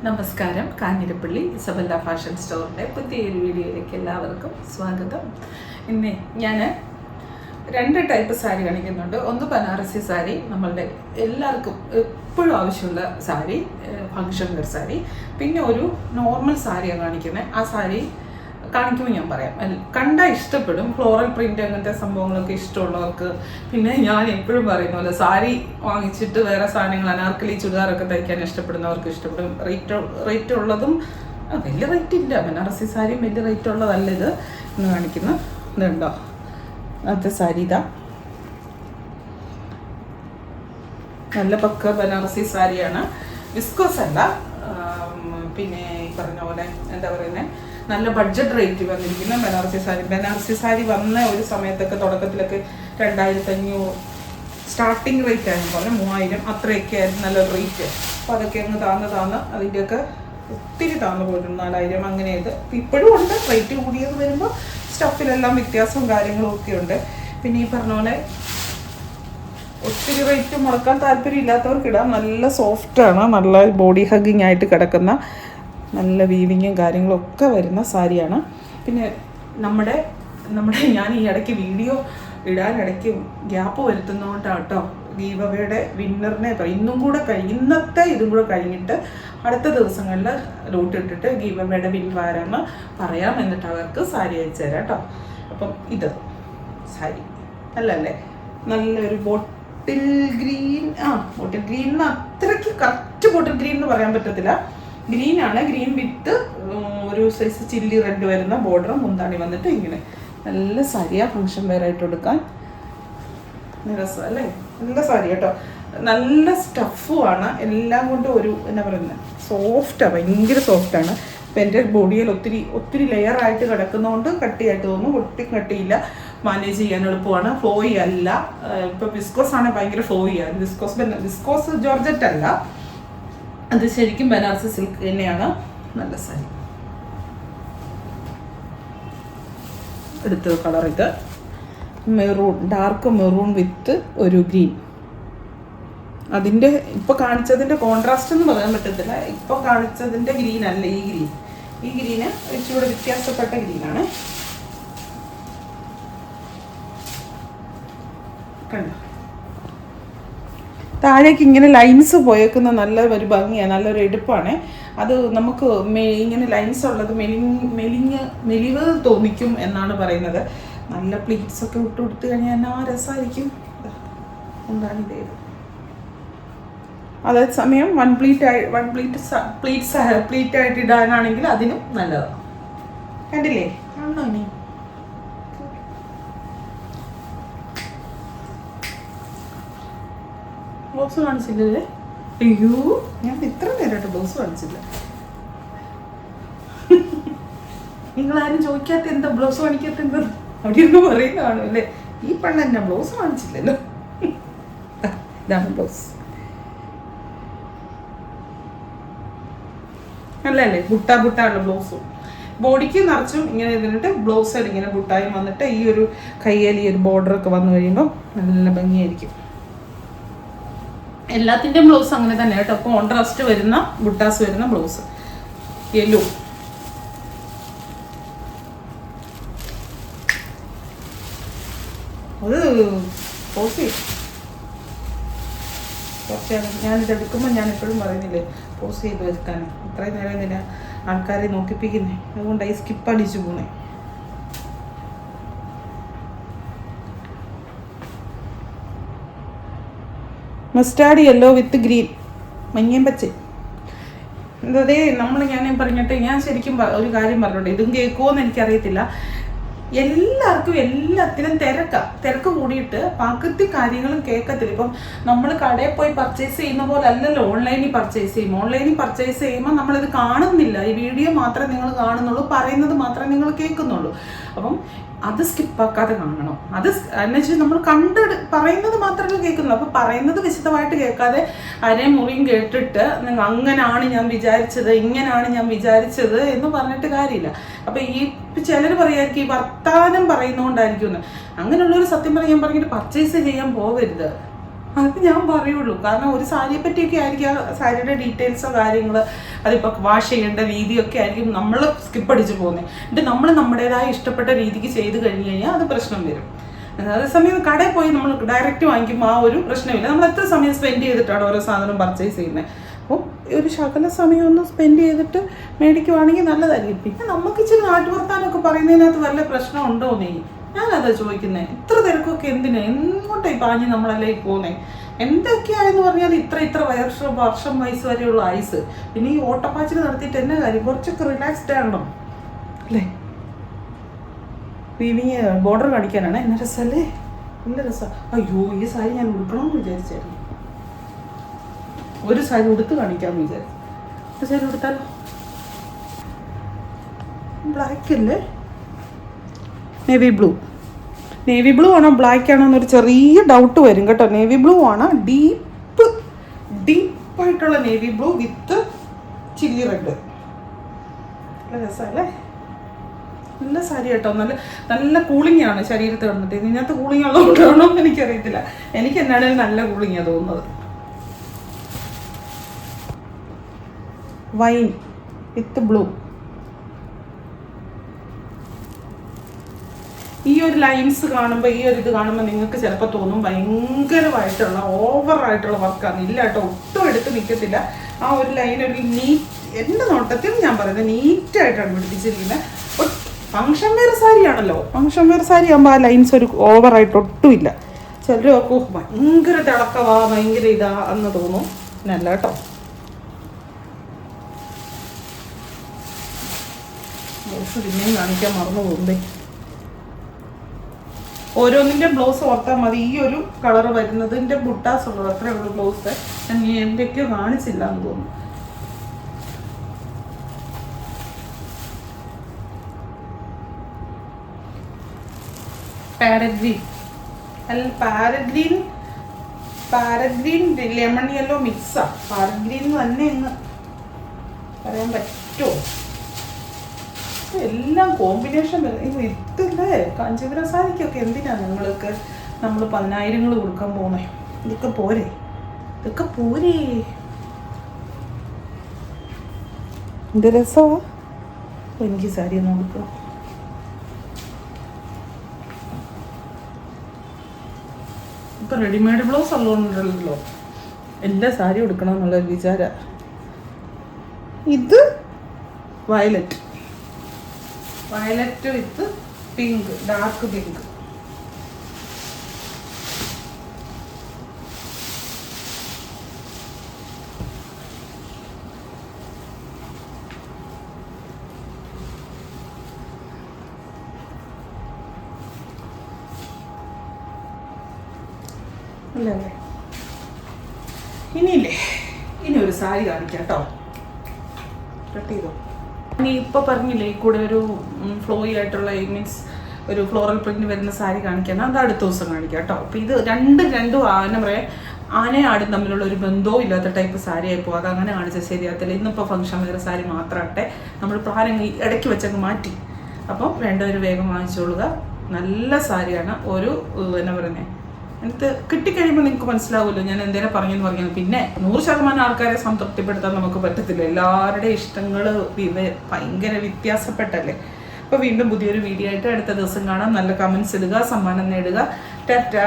നമസ്കാരം. Kanjirappally Isabella fashion സ്റ്റോറിൻ്റെ പുതിയൊരു വീഡിയോയിലേക്ക് എല്ലാവർക്കും സ്വാഗതം. ഇന്ന് ഞാൻ 2 ടൈപ്പ് സാരി കാണിക്കുന്നുണ്ട്. ഒന്ന് ബനാറസി സാരി, നമ്മളുടെ എല്ലാവർക്കും എപ്പോഴും ആവശ്യമുള്ള സാരി, ഫങ്ഷൻ വെയർ സാരി. പിന്നെ ഒരു നോർമൽ സാരിയാണ് കാണിക്കുന്നത്. ആ സാരി കാണിക്കുമ്പോൾ ഞാൻ പറയാം, കണ്ടാൽ ഇഷ്ടപ്പെടും. ഫ്ലോറൽ പ്രിന്റ് അങ്ങനത്തെ സംഭവങ്ങളൊക്കെ ഇഷ്ടമുള്ളവർക്ക്, പിന്നെ ഞാൻ എപ്പോഴും പറയുന്ന പോലെ സാരി വാങ്ങിച്ചിട്ട് വേറെ സാധനങ്ങൾ അനാർക്കലി ചുരിദാറൊക്കെ തയ്ക്കാൻ ഇഷ്ടപ്പെടുന്നവർക്ക് ഇഷ്ടപ്പെടും. റേറ്റ് ഉള്ളതും വലിയ റേറ്റ് ഇല്ല, ബനാറസി സാരിയും വലിയ റേറ്റ് ഉള്ളതല്ല. ഇത് ഇന്ന് കാണിക്കുന്ന ഇതുണ്ടോ, അങ്ങനത്തെ സാരി ഇതാ, നല്ല പക്ക ബനാറസി സാരിയാണ്. വിസ്കോസ് അല്ല, പിന്നെ ഈ പറഞ്ഞ പോലെ എന്താ പറയുന്നത്, നല്ല ബഡ്ജറ്റ് റേറ്റ് വന്നിരിക്കുന്ന ബനാറസി സാരി വന്ന ഒരു സമയത്തൊക്കെ തുടക്കത്തിലൊക്കെ 2500 സ്റ്റാർട്ടിങ് റേറ്റ് ആയിരുന്നു, പറഞ്ഞാൽ 3000 അത്രയൊക്കെ ആയിരുന്നു നല്ലൊരു റേറ്റ്. അപ്പോൾ അതൊക്കെ അങ്ങ് താന്ന് അതിൻ്റെയൊക്കെ ഒത്തിരി താന്ന് പോയിട്ടുണ്ട്. 4000 അങ്ങനെയത് ഇപ്പോഴും ഉണ്ട്. റേറ്റ് കൂടിയത് വരുമ്പോൾ സ്റ്റഫിലെല്ലാം വ്യത്യാസവും കാര്യങ്ങളും ഒക്കെ ഉണ്ട്. പിന്നെ ഈ പറഞ്ഞ പോലെ ഒത്തിരി റേറ്റ് മുടക്കാൻ താല്പര്യം ഇല്ലാത്തവർക്ക് ഇടാം. നല്ല സോഫ്റ്റാണ്, നല്ല ബോഡി ഹഗ്ഗിങ് ആയിട്ട് കിടക്കുന്ന, നല്ല വീവിങ്ങും കാര്യങ്ങളും ഒക്കെ വരുന്ന സാരിയാണ്. പിന്നെ നമ്മുടെ ഞാൻ ഈ ഇടയ്ക്ക് വീഡിയോ ഇടാനിടയ്ക്ക് ഗ്യാപ്പ് വരുത്തുന്നതുകൊണ്ടാണ് കേട്ടോ. ഗീവ് അവേയുടെ വിന്നറിനെ ഇന്നത്തെ ഇതും കൂടെ കഴിഞ്ഞിട്ട് അടുത്ത ദിവസങ്ങളിൽ റൂട്ട് ഇട്ടിട്ട് ഗീവ് അവേയുടെ വിന്നർ ആരാന്ന് പറയാം. എന്നിട്ട് അവർക്ക് സാരി അയച്ചു തരാം കേട്ടോ. അപ്പം ഇത് സാരി നല്ലല്ലേ, നല്ലൊരു ബോട്ടിൽ ഗ്രീൻ. ബോട്ടിൽ ഗ്രീൻ അത്രയ്ക്ക് കറക്റ്റ് ബോട്ടിൽ ഗ്രീൻ എന്ന് പറയാൻ പറ്റത്തില്ല. ഗ്രീൻ ആണ്, ഗ്രീൻ വിത്ത് ഒരു സൈസ് ചില്ലി റെഡ് വരുന്ന ബോർഡറും മുന്താണി വന്നിട്ട് ഇങ്ങനെ നല്ല സാരിയാ. ഫങ്ഷൻ വെയർ ആയിട്ട് എടുക്കാൻ രസമല്ലേ, നല്ല സാരി കേട്ടോ. നല്ല സ്റ്റഫുമാണ്, എല്ലാം കൊണ്ടും ഒരു എന്നാ പറയുന്നത് സോഫ്റ്റാണ്, ഭയങ്കര സോഫ്റ്റാണ്. ഇപ്പം എൻ്റെ ബോഡിയിൽ ഒത്തിരി ലെയറായിട്ട് കിടക്കുന്നതുകൊണ്ട് കട്ടിയായിട്ട് തോന്നും. ഒട്ടും കട്ടിയില്ല, മാനേജ് ചെയ്യാൻ എളുപ്പമാണ്. ഫ്ലോയി അല്ല. ഇപ്പം വിസ്കോസ് ആണ് ഭയങ്കര ഫ്ലോയിയാണ്. വിസ്കോസ് ജോർജറ്റ് അല്ല, അത് ശരിക്കും ബനാറസി സിൽക്ക് തന്നെയാണ്. നല്ല സാരി. എടുത്ത കളർ ഇത് മെറൂൺ, ഡാർക്ക് മെറൂൺ വിത്ത് ഒരു ഗ്രീൻ. അതിൻ്റെ ഇപ്പോൾ കാണിച്ചതിൻ്റെ കോൺട്രാസ്റ്റ് എന്ന് പറയാൻ പറ്റത്തില്ല. ഇപ്പോൾ കാണിച്ചതിൻ്റെ ഗ്രീൻ അല്ല ഈ ഗ്രീന് ഇച്ചിരി വ്യത്യാസപ്പെട്ട ഗ്രീനാണ്. കണ്ടോ, താഴേക്ക് ഇങ്ങനെ ലൈൻസ് പോയേക്കുന്ന നല്ല ഒരു ഭംഗിയാണ്, നല്ലൊരു എടുപ്പാണ്. അത് നമുക്ക് ഇങ്ങനെ ലൈൻസ് ഉള്ളത് മെലിവ് തോന്നിക്കും എന്നാണ് പറയുന്നത്. നല്ല പ്ലീറ്റ്സ് ഒക്കെ ഇട്ട് കൊടുത്തു കഴിഞ്ഞാൽ എന്നാ രസമായിരിക്കും. എന്താണ് ഇതേ, അതേസമയം പ്ലീറ്റ് ആയിട്ട് ഇടാനാണെങ്കിൽ അതിനും നല്ലതാണ്. കണ്ടില്ലേ, കാണണോ ഇനി? ബ്ലൗസ് കാണിച്ചില്ലേ? അയ്യോ, ഞാൻ ഇത്ര നേരമായിട്ട് ബ്ലൗസ് കാണിച്ചില്ല. നിങ്ങളാരും ചോദിക്കാത്ത എന്താ, ബ്ലൗസ് കാണിക്കാത്ത എന്താ അവിടെ ഒന്നും പറയുന്നതാണോ അല്ലേ? ഈ പെണ്ണ് എന്നാ ബ്ലൗസ് കാണിച്ചില്ലല്ലോ. ഇതാണ് ബ്ലൗസ്, അല്ലേ? ബുട്ടാണ് ബ്ലൗസും. ബോഡിക്ക് നിറച്ചും ഇങ്ങനെ ഇരുന്നിട്ട് ബ്ലൗസ് സൈഡ് ഇങ്ങനെ ബുട്ടായും വന്നിട്ട് ഈ ഒരു കയ്യിൽ ഈ ഒരു ബോർഡറൊക്കെ വന്നു കഴിയുമ്പോൾ നല്ല ഭംഗിയായിരിക്കും. എല്ലാത്തിൻ്റെയും ബ്ലൗസ് അങ്ങനെ തന്നെ കേട്ടോ. കോൺട്രാസ്റ്റ് വരുന്ന ബുട്ടാസ് വരുന്ന ബ്ലൗസ്. യെല്ലോ, അത് പോസ് കുറച്ചാണ്. ഞാനിത് എടുക്കുമ്പോൾ ഞാൻ എപ്പോഴും പറയുന്നില്ലേ പോസ് ചെയ്ത് വെക്കാൻ. ഇത്രയും നേരം എന്തിനാ ആൾക്കാരെ നോക്കിപ്പിക്കുന്നേ? അതുകൊണ്ടായി സ്കിപ്പ് അടിച്ചു പോണേ. മസ്റ്റാർഡ് യെല്ലോ വിത്ത് ഗ്രീൻ, മഞ്ഞയും പച്ച. അതേ ഞാൻ പറഞ്ഞിട്ട് ഞാൻ ശരിക്കും ഒരു കാര്യം പറഞ്ഞോട്ടെ, ഇതും കേൾക്കുമോയെന്ന് എനിക്കറിയത്തില്ല. എല്ലാവർക്കും എല്ലാത്തിനും തിരക്ക് കൂടിയിട്ട് പകുതി കാര്യങ്ങളും കേൾക്കത്തില്ല. ഇപ്പം നമ്മൾ കടയിൽ പോയി പർച്ചേസ് ചെയ്യുന്ന പോലെ അല്ലല്ലോ ഓൺലൈനിൽ പർച്ചേസ് ചെയ്യുമ്പോൾ നമ്മളിത് കാണുന്നില്ല. ഈ വീഡിയോ മാത്രമേ നിങ്ങൾ കാണുന്നുള്ളൂ, പറയുന്നത് മാത്രമേ നിങ്ങൾ കേൾക്കുന്നുള്ളൂ. അപ്പം അത് സ്കിപ്പാക്കാതെ കാണണം. അത് എന്നുവെച്ചാൽ നമ്മൾ പറയുന്നത് മാത്രമേ കേൾക്കുന്നുള്ളൂ. അപ്പോൾ പറയുന്നത് വിശദമായിട്ട് കേൾക്കാതെ അരയും മുറിയും കേട്ടിട്ട് അങ്ങനെയാണ് ഞാൻ വിചാരിച്ചത്, ഇങ്ങനെയാണ് ഞാൻ വിചാരിച്ചത് എന്ന് പറഞ്ഞിട്ട് കാര്യമില്ല. അപ്പോൾ ഈ ചിലർ പറയായിരിക്കും ഈ വർത്താനം പറയുന്നതുകൊണ്ടായിരിക്കും എന്ന്. അങ്ങനെയുള്ളൊരു സത്യം പറയാൻ പറഞ്ഞിട്ട് പർച്ചേസ് ചെയ്യാൻ പോകരുത്. അത് ഞാൻ പറയുള്ളൂ. കാരണം ഒരു സാരിയെ പറ്റിയൊക്കെ ആയിരിക്കും ആ സാരിയുടെ ഡീറ്റെയിൽസോ കാര്യങ്ങൾ, അതിപ്പോൾ വാഷ് ചെയ്യേണ്ട രീതിയൊക്കെ ആയിരിക്കും നമ്മൾ സ്കിപ്പ് അടിച്ച് പോകുന്നത്. എന്നിട്ട് നമ്മൾ നമ്മുടേതായ ഇഷ്ടപ്പെട്ട രീതിക്ക് ചെയ്ത് കഴിഞ്ഞ് കഴിഞ്ഞാൽ അത് പ്രശ്നം വരും. അതേസമയം കടയിൽ പോയി നമ്മൾ ഡയറക്റ്റ് വാങ്ങിക്കുമ്പോൾ ആ ഒരു പ്രശ്നമില്ല. നമ്മൾ എത്ര സമയം സ്പെൻഡ് ചെയ്തിട്ടാണ് ഓരോ സാധനം പർച്ചേസ് ചെയ്യുന്നത്. അപ്പോൾ ഒരു ശകല സമയം ഒന്ന് സ്പെൻഡ് ചെയ്തിട്ട് മേടിക്കുവാണെങ്കിൽ നല്ലതായിരിക്കും. പിന്നെ നമുക്ക് ഇച്ചിരി നാട്ടുവർത്താനൊക്കെ പറയുന്നതിനകത്ത് വല്ല പ്രശ്നം ഉണ്ടോ നീ? ഞാനതാ ചോദിക്കുന്നത്. ഇത്ര തിരക്കൊക്കെ എന്തിനാ? എങ്ങോട്ടായി പാഞ്ഞ് നമ്മളല്ലേ പോകുന്നത്? എന്തൊക്കെയായെന്ന് പറഞ്ഞാൽ ഇത്ര വർഷം വയസ്സ് വരെയുള്ള ആയുസ്. പിന്നെ ഈ ഓട്ടപ്പാച്ചിൽ നടത്തിയിട്ട് എന്നെ കാര്യം? കുറച്ചൊക്കെ റിലാക്സ്ഡ് ആകണം അല്ലേ? വീവിങ് ബോർഡർ കാണിക്കാനാണ്. എന്നെ രസമല്ലേ? നല്ല രസമാണ്. അയ്യോ, ഈ സാരി ഞാൻ ഉടുക്കണമെന്ന് വിചാരിച്ചായിരുന്നു. ഒരു സാരി ഉടുത്ത് കാണിക്കാമെന്ന് വിചാരിച്ചു. ഒരു സാരി ഉടുത്താലോ? ബ്ലാക്ക് അല്ലേ? നേവി ബ്ലൂ ആണോ ബ്ലാക്ക് ആണോ എന്നൊരു ചെറിയ ഡൗട്ട് വരും കേട്ടോ. നേവി ബ്ലൂ ആണ്, ഡീപ്പായിട്ടുള്ള navy blue with chilli red. നല്ല രസമല്ലേ? നല്ല സാരി കേട്ടോ. നല്ല കൂളിംഗ് ആണ് ശരീരത്ത് കിടന്നിട്ട്. ഇതിനകത്ത് കൂളിംഗ് ഉള്ളതുകൊണ്ടാണോ എന്ന് എനിക്കറിയത്തില്ല. എനിക്ക് എന്നാണേലും നല്ല കൂളിംഗാണ് തോന്നുന്നത്. വൈൻ വിത്ത് ബ്ലൂ. ഈ ഒരു ലൈൻസ് കാണുമ്പോൾ, ഈ ഒരു ഇത് കാണുമ്പോൾ നിങ്ങൾക്ക് ചിലപ്പോൾ തോന്നും ഭയങ്കരമായിട്ടുള്ള ഓവറായിട്ടുള്ള വർക്കാണ്. ഇല്ല കേട്ടോ, ഒട്ടും എടുത്ത് നിൽക്കത്തില്ല. ആ ഒരു ലൈൻ ഒരു എൻ്റെ നോട്ടത്തിൽ ഞാൻ പറയുന്നത് നീറ്റായിട്ടാണ് പിടിപ്പിച്ചിരിക്കുന്നത്. ഫങ്ഷൻ വെയർ സാരിയാണല്ലോ. ഫങ്ഷൻ വെയർ സാരി ആകുമ്പോൾ ആ ലൈൻസ് ഒരു ഓവറായിട്ട് ഒട്ടുമില്ല. ചിലരൊക്കെ ഭയങ്കര തിളക്കവാ, ഭയങ്കര ഇതാ എന്ന് തോന്നും. പിന്നല്ല കേട്ടോ. ബ്ലൗസ് പിന്നെയും കാണിക്കാൻ മറന്നു പോകുമ്പേ. ഓരോന്നിൻ്റെ ബ്ലൗസ് ഓർത്താൽ മതി. ഈ ഒരു കളർ വരുന്നതിൻ്റെ ബുട്ടാസ് ഉള്ളത് അത്രേ ഉള്ളൂ ബ്ലൗസ്. ഞാൻ എന്തൊക്കെയോ കാണിച്ചില്ല എന്ന് തോന്നുന്നു. പാരഗ്രീൻ ലെമൺ യെല്ലോ മിക്സാ. പാരഗ്രീൻ തന്നെ എന്ന് പറയാൻ പറ്റുമോ? എല്ലാം കോമ്പിനേഷൻ. ഇതില്ലേ കാഞ്ചീപുരം സാരിക്കൊക്കെ എന്തിനാണ് നമ്മൾ 10,000 കൊടുക്കാൻ പോണേ? ഇതൊക്കെ പോരെ? എന്ത് രസമാ. എനിക്ക് സാരി ഒന്ന് കൊടുക്കണം. ഇപ്പം റെഡിമെയ്ഡ് ബ്ലൗസ് ഉള്ളതുകൊണ്ടല്ലോ എല്ലാ സാരി കൊടുക്കണം എന്നുള്ളൊരു വിചാരം. ഇത് വയലറ്റ് വിത്ത് പിങ്ക്, ഡാർക്ക് പിങ്ക്. അല്ലേ? ഇനി ഒരു സാരി കാണിക്കാം കേട്ടോ. കട്ട് ചെയ്തോ. ഇനി ഇപ്പോൾ പറഞ്ഞില്ലേ, ഈ കൂടെ ഒരു ഫ്ലോയി ആയിട്ടുള്ള മീൻസ് ഒരു ഫ്ലോറൽ പ്രിന്റ് വരുന്ന സാരി കാണിക്കാൻ. അത് അടുത്ത ദിവസം കാണിക്കാം കേട്ടോ. അപ്പോൾ ഇത് രണ്ടും എന്താ പറയുക, ആനയും ആടും തമ്മിലുള്ള ഒരു ബന്ധവും ഇല്ലാത്ത ടൈപ്പ് സാരി ആയിപ്പോൾ അതങ്ങനെ കാണിച്ചാൽ ശരിയാകത്തില്ല. ഇന്നിപ്പോൾ ഫംഗ്ഷൻ വേറെ സാരി മാത്രമാട്ടെ, നമ്മൾ പ്ലാൻ ഇടയ്ക്ക് വെച്ചങ്ങ് മാറ്റി. അപ്പം രണ്ടുപേരും വേഗം വാങ്ങിച്ചോളുക. നല്ല സാരിയാണ്. ഒരു എന്നാ പറയുന്നത്, എനിക്ക് കിട്ടിക്കഴിയുമ്പോൾ നിങ്ങൾക്ക് മനസ്സിലാവുമല്ലോ ഞാൻ എന്തേലും പറഞ്ഞെന്ന്. പിന്നെ 100% ആൾക്കാരെ സംതൃപ്തിപ്പെടുത്താൻ നമുക്ക് പറ്റത്തില്ല. എല്ലാവരുടെയും ഇഷ്ടങ്ങൾ ഭയങ്കര വ്യത്യാസപ്പെട്ടല്ലേ. അപ്പോൾ വീണ്ടും പുതിയൊരു വീഡിയോ ആയിട്ട് അടുത്ത ദിവസം കാണാം. നല്ല കമൻസ് ഇടുക, സമ്മാനം നേടുക. ടാറ്റാ.